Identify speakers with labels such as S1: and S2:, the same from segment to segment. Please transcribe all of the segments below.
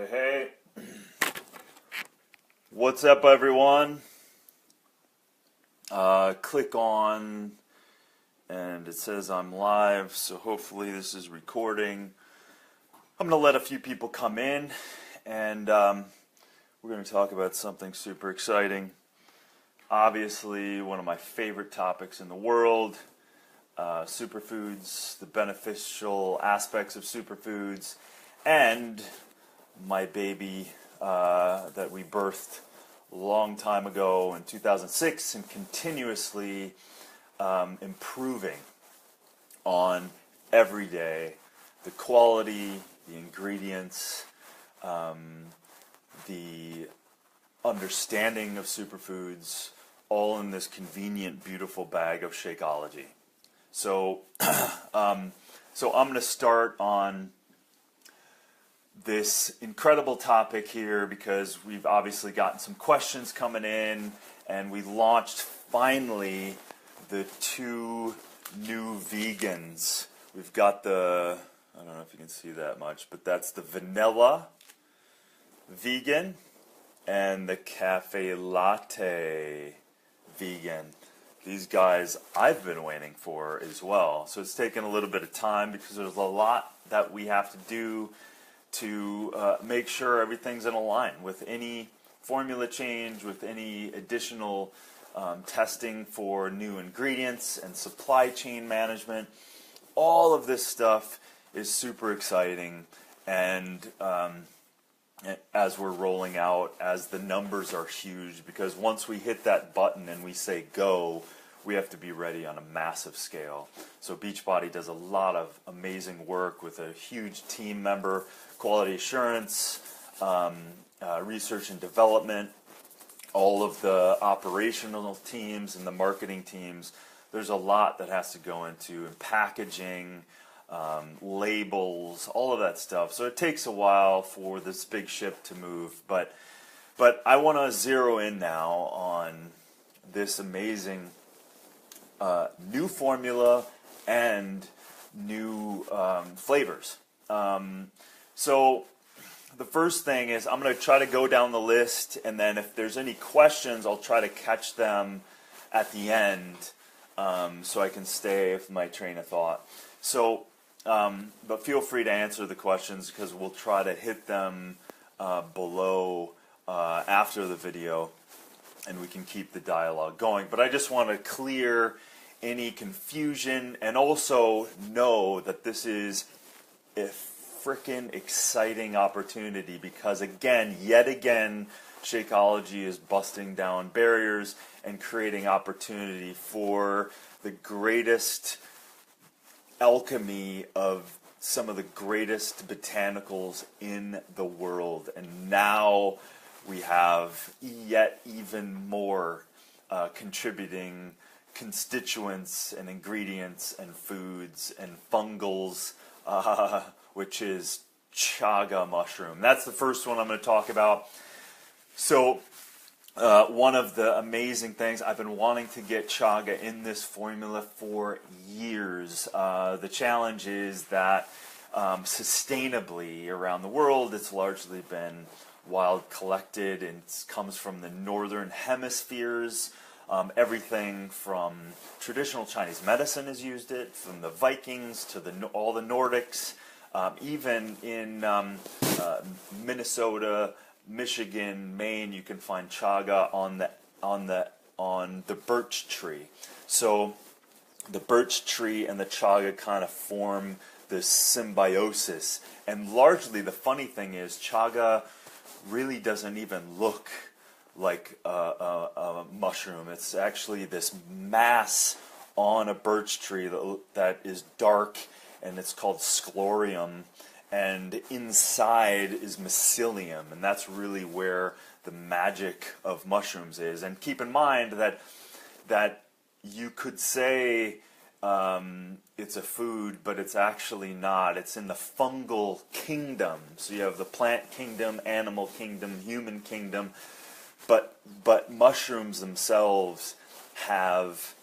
S1: Hey, what's up, everyone? Click on, and it says I'm live, so hopefully this is recording. I'm going to let a few people come in, and we're going to talk about something super exciting. Obviously, one of my favorite topics in the world, superfoods, the beneficial aspects of superfoods, and my baby that we birthed a long time ago in 2006 and continuously improving on every day the quality, the ingredients, the understanding of superfoods, all in this convenient, beautiful bag of Shakeology. So, I'm going to start on this incredible topic here because we've obviously gotten some questions coming in, and we launched finally the two new vegans. We've got I don't know if you can see that much, but that's the vanilla vegan and the cafe latte vegan. These guys I've been waiting for as well. So it's taken a little bit of time because there's a lot that we have to do to make sure everything's in line with any formula change, with any additional testing for new ingredients and supply chain management. All of this stuff is super exciting, and as we're rolling out, as the numbers are huge, because once we hit that button and we say go, we have to be ready on a massive scale. So Beachbody does a lot of amazing work with a huge team member, quality assurance, research and development, all of the operational teams and the marketing teams. There's a lot that has to go into packaging, labels, all of that stuff. So it takes a while for this big ship to move. But I want to zero in now on this amazing new formula and new flavors. So the first thing is I'm going to try to go down the list, and then if there's any questions, I'll try to catch them at the end so I can stay with my train of thought. So, but feel free to answer the questions because we'll try to hit them below after the video, and we can keep the dialogue going. But I just want to clear any confusion and also know that this is a freaking exciting opportunity because, yet again, Shakeology is busting down barriers and creating opportunity for the greatest alchemy of some of the greatest botanicals in the world. And now we have yet even more contributing constituents and ingredients and foods and fungals, which is chaga mushroom. That's the first one I'm going to talk about. So one of the amazing things, I've been wanting to get chaga in this formula for years. The challenge is that sustainably around the world, it's largely been wild collected, and it comes from the northern hemispheres. Everything from traditional Chinese medicine has used it, from the Vikings to all the Nordics, even in Minnesota, Michigan, Maine, you can find chaga on the birch tree. So the birch tree and the chaga kind of form this symbiosis. And largely, the funny thing is, chaga really doesn't even look like a mushroom. It's actually this mass on a birch tree that is dark, and it's called sclorium, and inside is mycelium, and that's really where the magic of mushrooms is. And keep in mind that you could say it's a food, but it's actually not. It's in the fungal kingdom. So you have the plant kingdom, animal kingdom, human kingdom. But mushrooms themselves have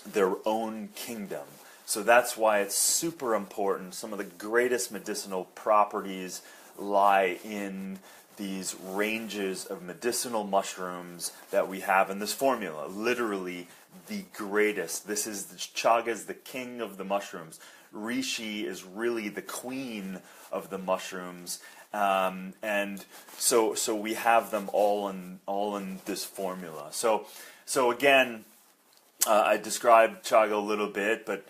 S1: their own kingdom. So that's why it's super important. Some of the greatest medicinal properties lie in these ranges of medicinal mushrooms that we have in this formula. Literally the greatest. This is chaga is the king of the mushrooms. Reishi is really the queen of the mushrooms, and so we have them all in this formula. So again, I described chaga a little bit, but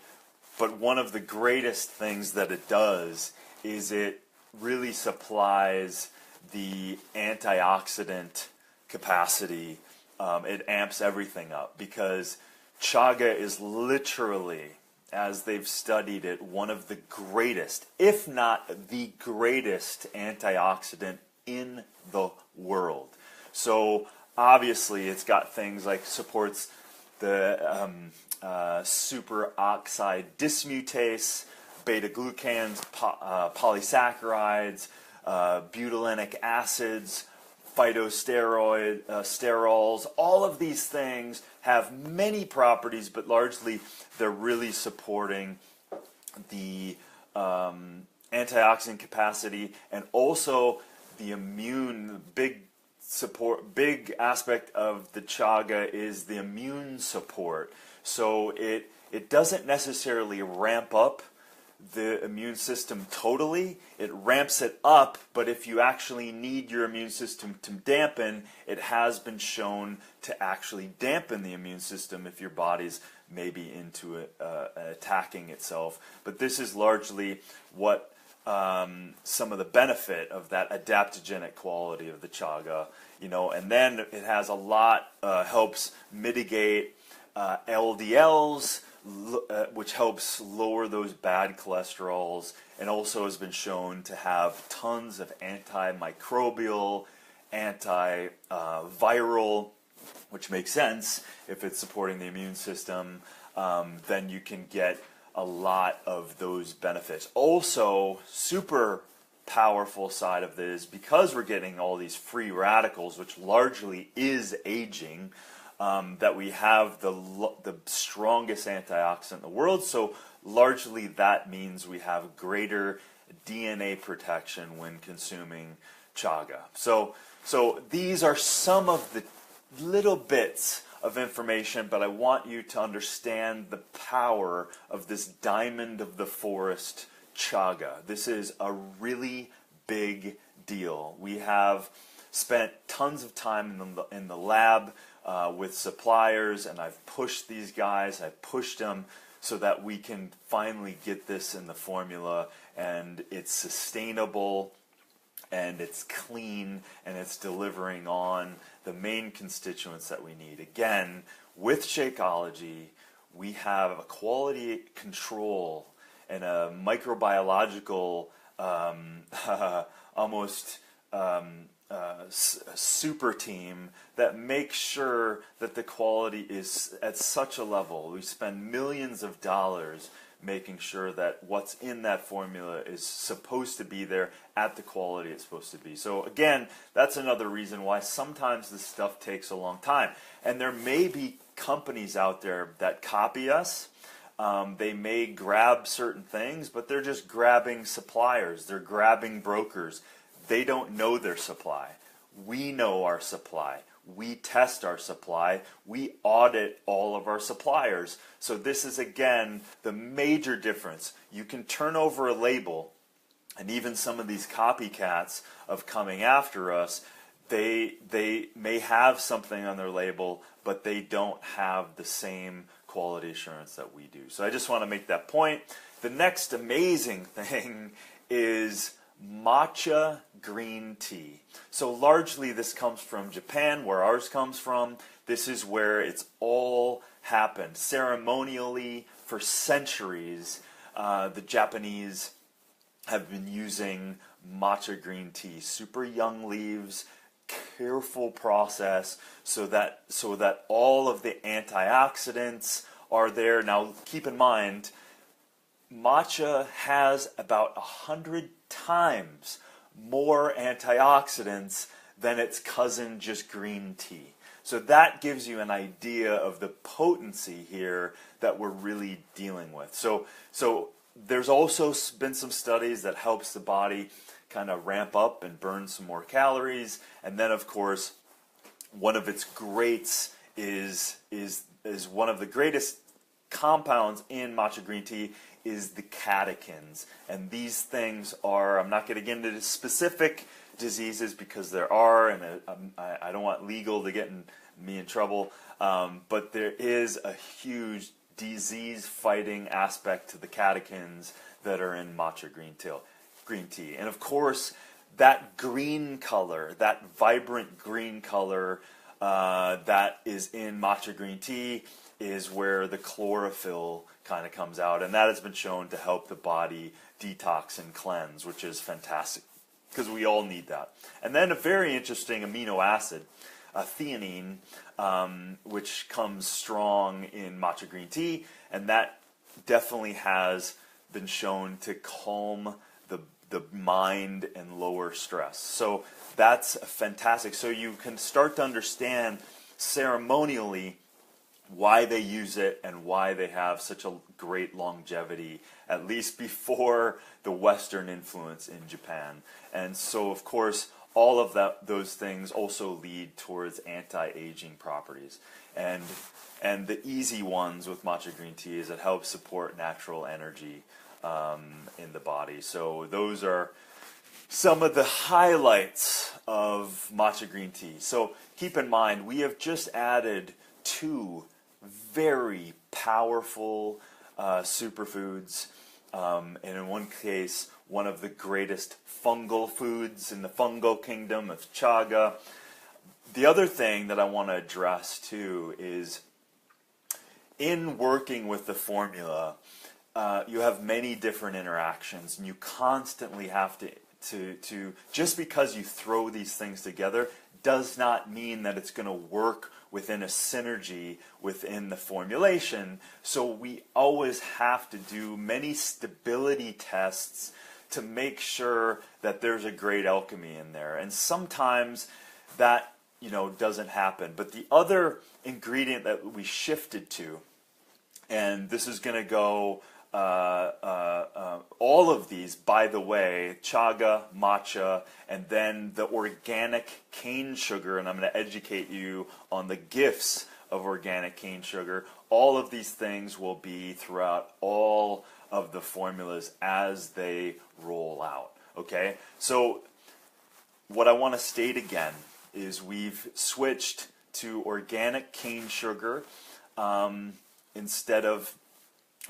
S1: one of the greatest things that it does is it really supplies the antioxidant capacity. It amps everything up because chaga is literally, as they've studied it, one of the greatest, if not the greatest antioxidant in the world. So obviously it's got things like supports the superoxide dismutase, beta-glucans, polysaccharides, butylenic acids, phytosterols. All of these things have many properties, but largely they're really supporting the antioxidant capacity and also the immune. Big aspect of the chaga is the immune support. So it doesn't necessarily ramp up the immune system totally. It ramps it up, but if you actually need your immune system to dampen, it has been shown to actually dampen the immune system if your body's maybe into attacking itself. But this is largely what some of the benefit of that adaptogenic quality of the chaga, and then it has a lot, helps mitigate LDLs, which helps lower those bad cholesterols, and also has been shown to have tons of antimicrobial, antiviral, which makes sense if it's supporting the immune system. Then you can get a lot of those benefits. Also, super powerful side of this, because we're getting all these free radicals, which largely is aging, that we have the strongest antioxidant in the world. So largely that means we have greater DNA protection when consuming chaga. So these are some of the little bits of information, but I want you to understand the power of this diamond of the forest chaga. This is a really big deal. We have spent tons of time in the lab with suppliers, and I've pushed these guys, I've pushed them so that we can finally get this in the formula, and it's sustainable, and it's clean, and it's delivering on the main constituents that we need. Again, with Shakeology, we have a quality control and a microbiological almost super team that makes sure that the quality is at such a level. We spend millions of dollars making sure that what's in that formula is supposed to be there at the quality it's supposed to be. So again, that's another reason why sometimes this stuff takes a long time. And there may be companies out there that copy us. They may grab certain things, but they're just grabbing suppliers. They're grabbing brokers. They don't know their supply. We know our supply. We test our supply. We audit all of our suppliers. So this is, again, the major difference. You can turn over a label, and even some of these copycats of coming after us, they may have something on their label, but they don't have the same quality assurance that we do. So I just want to make that point. The next amazing thing is matcha green tea. So largely this comes from Japan, where ours comes from. This is where it's all happened. Ceremonially, for centuries, the Japanese have been using matcha green tea. Super young leaves, careful process, so that all of the antioxidants are there. Now keep in mind, matcha has about 100 times more antioxidants than its cousin, just green tea. So that gives you an idea of the potency here that we're really dealing with. So there's also been some studies that helps the body kind of ramp up and burn some more calories. And then, of course, one of its greats is one of the greatest compounds in matcha green tea is the catechins. And these things are, I'm not going to get into the specific diseases because there are, and I don't want legal to get me in trouble, but there is a huge disease-fighting aspect to the catechins that are in matcha green tea. And of course, that green color, that vibrant green color that is in matcha green tea is where the chlorophyll kind of comes out, and that has been shown to help the body detox and cleanse, which is fantastic because we all need that. And then a very interesting amino acid, theanine, which comes strong in matcha green tea, and that definitely has been shown to calm the mind and lower stress. So that's fantastic. So you can start to understand ceremonially why they use it and why they have such a great longevity, at least before the Western influence in Japan. And so, of course, all of those things also lead towards anti-aging properties. And the easy ones with matcha green tea is it helps support natural energy in the body. So those are some of the highlights of matcha green tea. So keep in mind, we have just added 2 very powerful superfoods, and in one case, one of the greatest fungal foods in the fungal kingdom of chaga. The other thing that I want to address too is in working with the formula, you have many different interactions, and you constantly have to just because you throw these things together does not mean that it's going to work within a synergy within the formulation. So we always have to do many stability tests to make sure that there's a great alchemy in there. And sometimes that, doesn't happen. But the other ingredient that we shifted to, and this is going to go, all of these, by the way, chaga, matcha, and then the organic cane sugar, and I'm going to educate you on the gifts of organic cane sugar. All of these things will be throughout all of the formulas as they roll out. Okay? So what I want to state again is we've switched to organic cane sugar instead of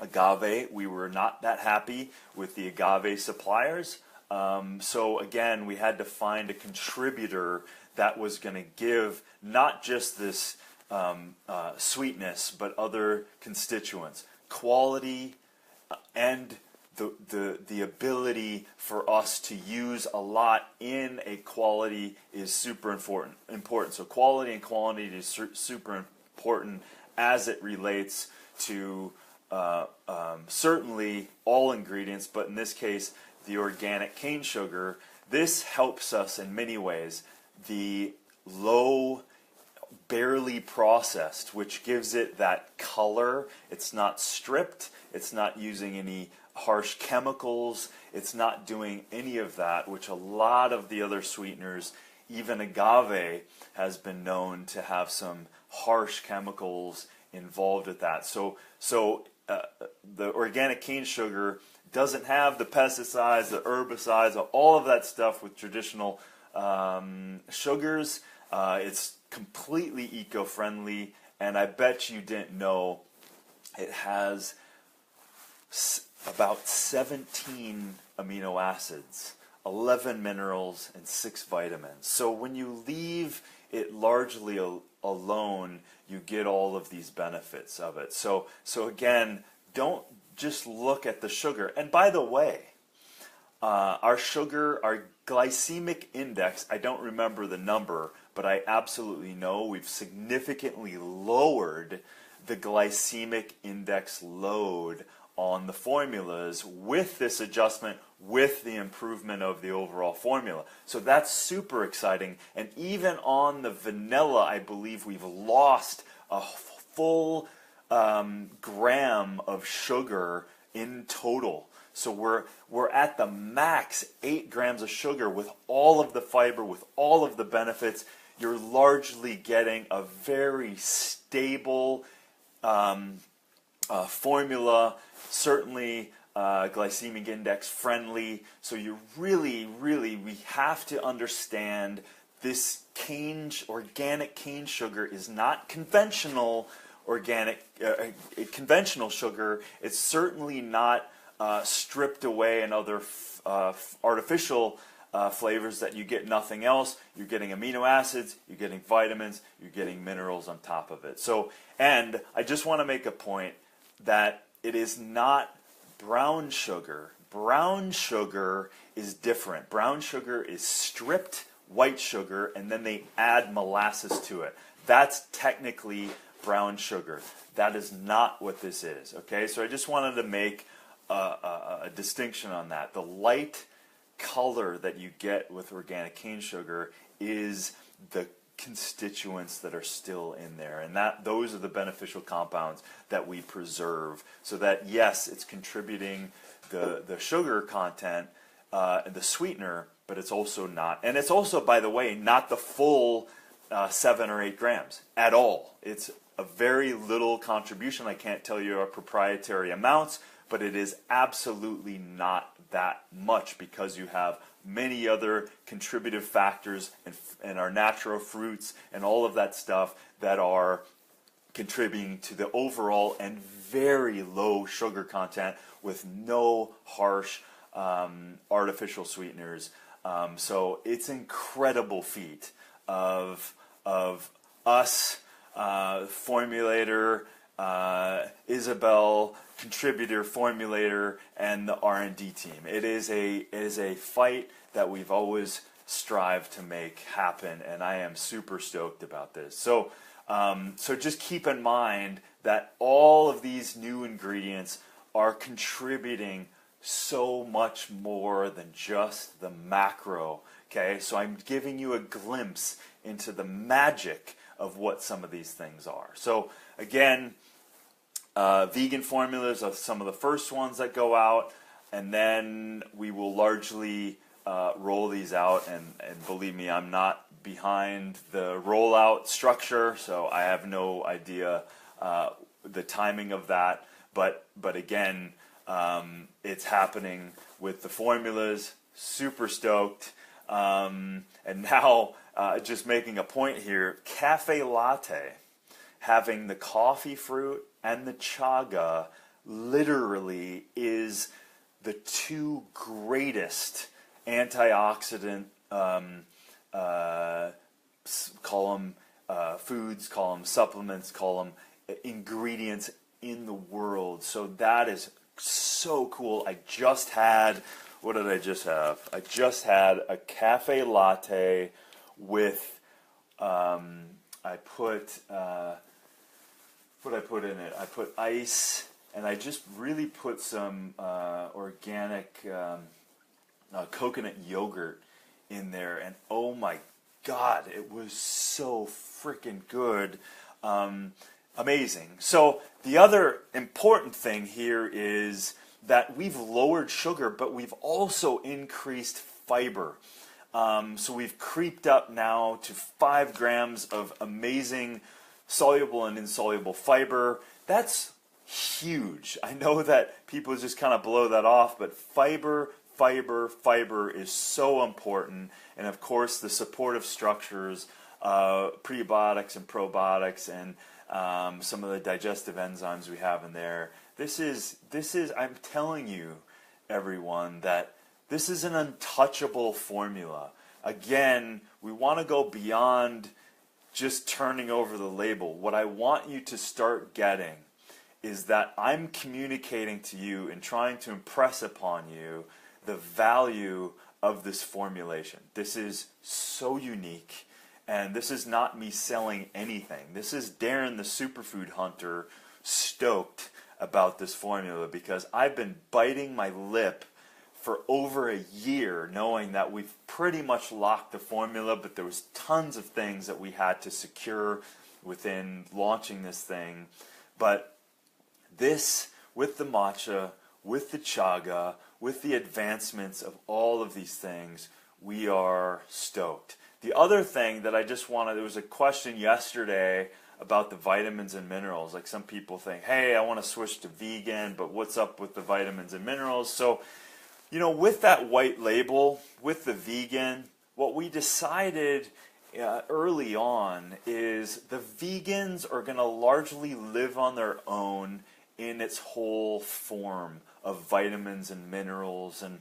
S1: agave. We were not that happy with the agave suppliers. So again, we had to find a contributor that was going to give not just this sweetness, but other constituents, quality, and the ability for us to use a lot in a quality is super important. So quality and quantity is super important as it relates to certainly all ingredients, but in this case, the organic cane sugar. This helps us in many ways. The low, barely processed, which gives it that color. It's not stripped. It's not using any harsh chemicals. It's not doing any of that, which a lot of the other sweeteners, even agave, has been known to have some harsh chemicals involved with that. So the organic cane sugar doesn't have the pesticides, the herbicides, all of that stuff with traditional sugars. It's completely eco-friendly, and I bet you didn't know it has about 17 amino acids, 11 minerals, and 6 vitamins. So when you leave it largely alone, you get all of these benefits of it. So again, don't just look at the sugar. And by the way, our glycemic index, I don't remember the number, but I absolutely know we've significantly lowered the glycemic index load on the formulas with this adjustment, with the improvement of the overall formula. So that's super exciting. And even on the vanilla, I believe we've lost a full gram of sugar in total. So we're at the max 8 grams of sugar with all of the fiber, with all of the benefits. You're largely getting a very stable formula, certainly glycemic index friendly. So you really, we have to understand this organic cane sugar is not conventional conventional sugar. It's certainly not stripped away and other artificial flavors that you get nothing else. You're getting amino acids, you're getting vitamins, you're getting minerals on top of it. So, and I just want to make a point that it is not brown sugar. Brown sugar is different. Brown sugar is stripped white sugar, and then they add molasses to it. That's technically brown sugar. That is not what this is. Okay, so I just wanted to make a distinction on that. The light color that you get with organic cane sugar is the constituents that are still in there, and those are the beneficial compounds that we preserve, so that yes, it's contributing the sugar content and the sweetener, but it's also not, and it's also, by the way, not the full 7 or 8 grams at all. It's a very little contribution. I can't tell you our proprietary amounts, but it is absolutely not that much, because you have many other contributive factors and our natural fruits and all of that stuff that are contributing to the overall and very low sugar content with no harsh artificial sweeteners. So it's an incredible feat of us, Formulator, Isabel, contributor, Formulator, and the R&D team. It is a fight that we've always strived to make happen, and I am super stoked about this. So just keep in mind that all of these new ingredients are contributing so much more than just the macro. Okay, so I'm giving you a glimpse into the magic of what some of these things are. So again, vegan formulas are some of the first ones that go out, and then we will largely roll these out, and believe me, I'm not behind the rollout structure, so I have no idea the timing of that, but again, it's happening with the formulas. Super stoked. And now, just making a point here, cafe latte, having the coffee fruit and the chaga, literally is the 2 greatest antioxidant, call them foods, call them supplements, call them ingredients in the world. So that is so cool. I just had, what did I just have? I just had a cafe latte with, I put, what did I put in it? I put ice, and I just really put some organic coconut yogurt in there, and oh my God, it was so freaking good. Amazing. So the other important thing here is that we've lowered sugar, but we've also increased fiber. So we've creeped up now to 5 grams of amazing soluble and insoluble fiber. That's huge. I know that people just kind of blow that off, but fiber is so important. And of course, the supportive structures, prebiotics and probiotics, and some of the digestive enzymes we have in there. This is, I'm telling you, everyone, that this is an untouchable formula. Again, we want to go beyond just turning over the label. What I want you to start getting is that I'm communicating to you and trying to impress upon you the value of this formulation. This is so unique, and this is not me selling anything. This is Darin, the superfood hunter, stoked about this formula, because I've been biting my lip for over a year knowing that we've pretty much locked the formula, but there was tons of things that we had to secure within launching this thing. But this, with the matcha, with the chaga, with the advancements of all of these things, we are stoked. The other thing that I just wanted, there was a question yesterday about the vitamins and minerals. Like some people think, hey, I want to switch to vegan, but what's up with the vitamins and minerals? So, you know, with that white label, with the vegan, what we decided early on is the vegans are going to largely live on their own in its whole form of vitamins and minerals and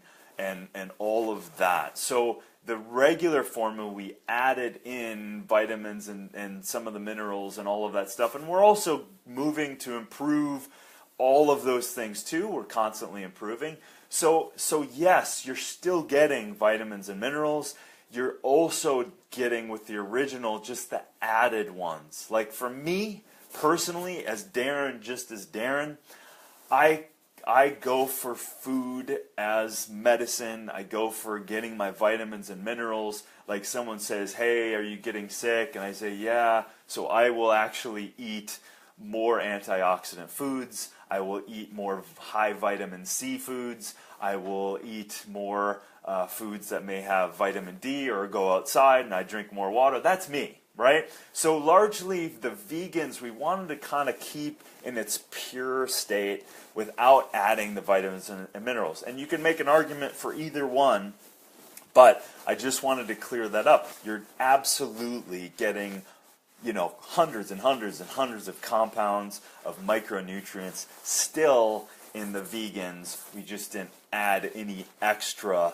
S1: all of that. So the regular formula, we added in vitamins and some of the minerals and all of that stuff. And we're also moving to improve all of those things too. We're constantly improving. So yes, you're still getting vitamins and minerals. You're also getting with the original just the added ones. Like for me, personally, as Darin, just as Darin, I go for food as medicine. I go for getting my vitamins and minerals. Like someone says, hey, are you getting sick? And I say, yeah. So I will actually eat more antioxidant foods. I will eat more high vitamin C foods. I will eat more foods that may have vitamin D, or go outside and I drink more water. That's me, right? So largely the vegans, we wanted to kind of keep in its pure state without adding the vitamins and minerals. And you can make an argument for either one, but I just wanted to clear that up. You're absolutely getting, you know, hundreds and hundreds and hundreds of compounds of micronutrients still in the vegans. We just didn't add any extra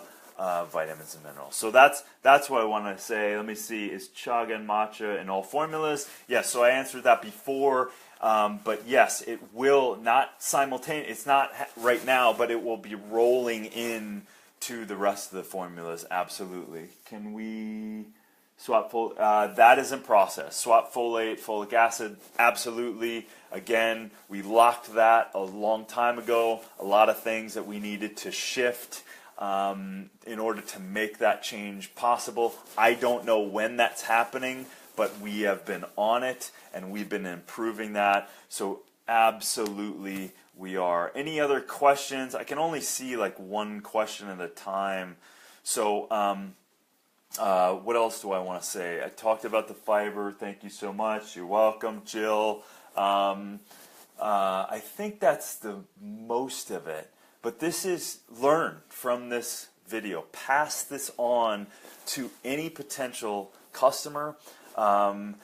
S1: vitamins and minerals. So that's what I want to say. Let me see. Is chaga and matcha in all formulas? Yes, so I answered that before. But yes, it will not simultaneously. It's not right now, but it will be rolling in to the rest of the formulas. Absolutely. Can we swap that is in process. Swap folate, folic acid. Absolutely. Again, we locked that a long time ago. A lot of things that we needed to shift in order to make that change possible. I don't know when that's happening, but we have been on it and we've been improving that. So absolutely we are. Any other questions? I can only see like one question at a time. So what else do I want to say? I talked about the fiber. Thank you so much. You're welcome, Jill. I think that's the most of it. But this is, learn from this video. Pass this on to any potential customer, and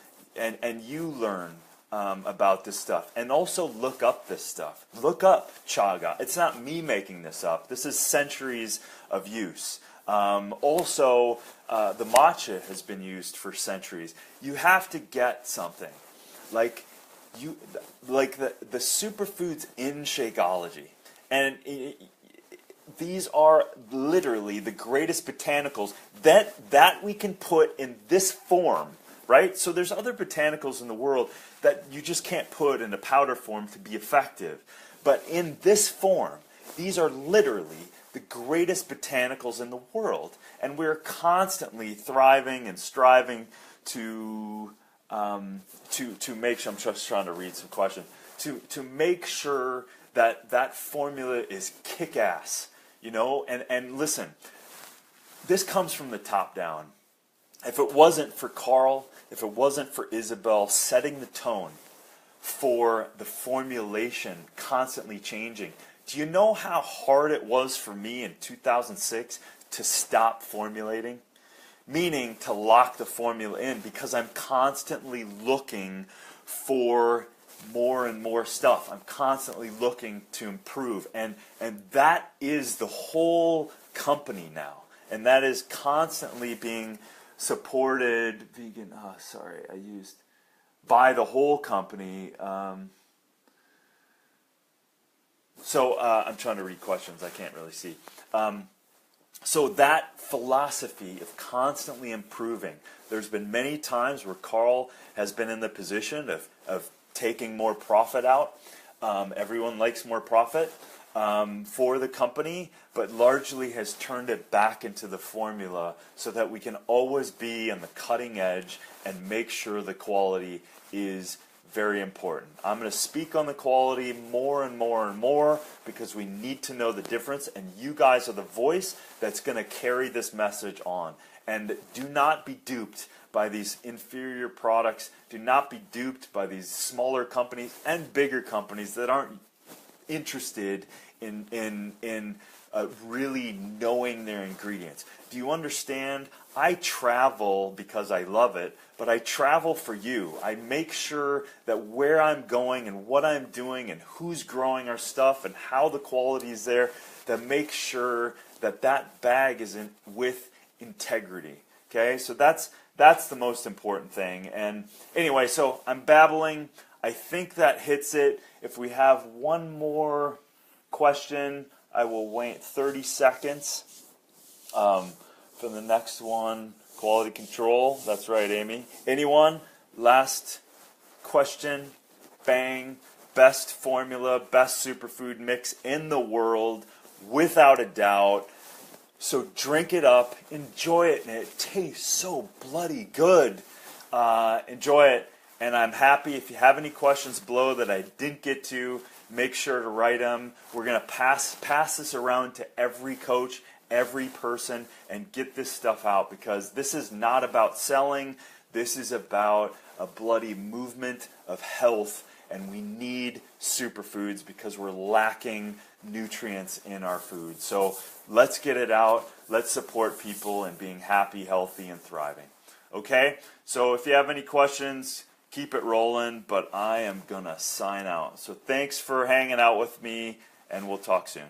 S1: you learn about this stuff. And also look up this stuff. Look up chaga. It's not me making this up. This is centuries of use. Also, the matcha has been used for centuries. You have to get something like the superfoods in Shakeology. And these are literally the greatest botanicals that we can put in this form, right? So there's other botanicals in the world that you just can't put in a powder form to be effective. But in this form, these are literally the greatest botanicals in the world. And we're constantly thriving and striving to make sure, I'm just trying to read some questions, to make sure that formula is kick-ass, you know? And listen, this comes from the top down. If it wasn't for Carl, if it wasn't for Isabel setting the tone for the formulation constantly changing, do you know how hard it was for me in 2006 to stop formulating? Meaning to lock the formula in, because I'm constantly looking for more and more stuff. I'm constantly looking to improve, and that is the whole company now, and that is constantly being supported vegan. By the whole company. So I'm trying to read questions. I can't really see. So that philosophy of constantly improving. There's been many times where Carl has been in the position of taking more profit out. Everyone likes more profit for the company, but largely has turned it back into the formula so that we can always be on the cutting edge and make sure the quality is very important. I'm going to speak on the quality more and more and more because we need to know the difference, and you guys are the voice that's going to carry this message on. And do not be duped by these inferior products. Do not be duped by these smaller companies and bigger companies that aren't interested in really knowing their ingredients. Do you understand? I travel because I love it, but I travel for you. I make sure that where I'm going and what I'm doing and who's growing our stuff and how the quality is there, that make sure that that bag is with integrity. Okay, so that's the most important thing. And anyway, so I'm babbling. I think that hits it. If we have one more question, I will wait 30 seconds for the next one. Quality control. That's right, Amy. Anyone? Last question. Bang. Best formula, best superfood mix in the world, without a doubt. So drink it up, enjoy it, and it tastes so bloody good. Enjoy it, and I'm happy. If you have any questions below that I didn't get to, make sure to write them. We're going to pass this around to every coach, every person, and get this stuff out, because this is not about selling. This is about a bloody movement of health, and we need superfoods because we're lacking nutrients in our food. So let's get it out. Let's support people in being happy, healthy, and thriving. Okay? So if you have any questions, keep it rolling, but I am going to sign out. So thanks for hanging out with me, and we'll talk soon.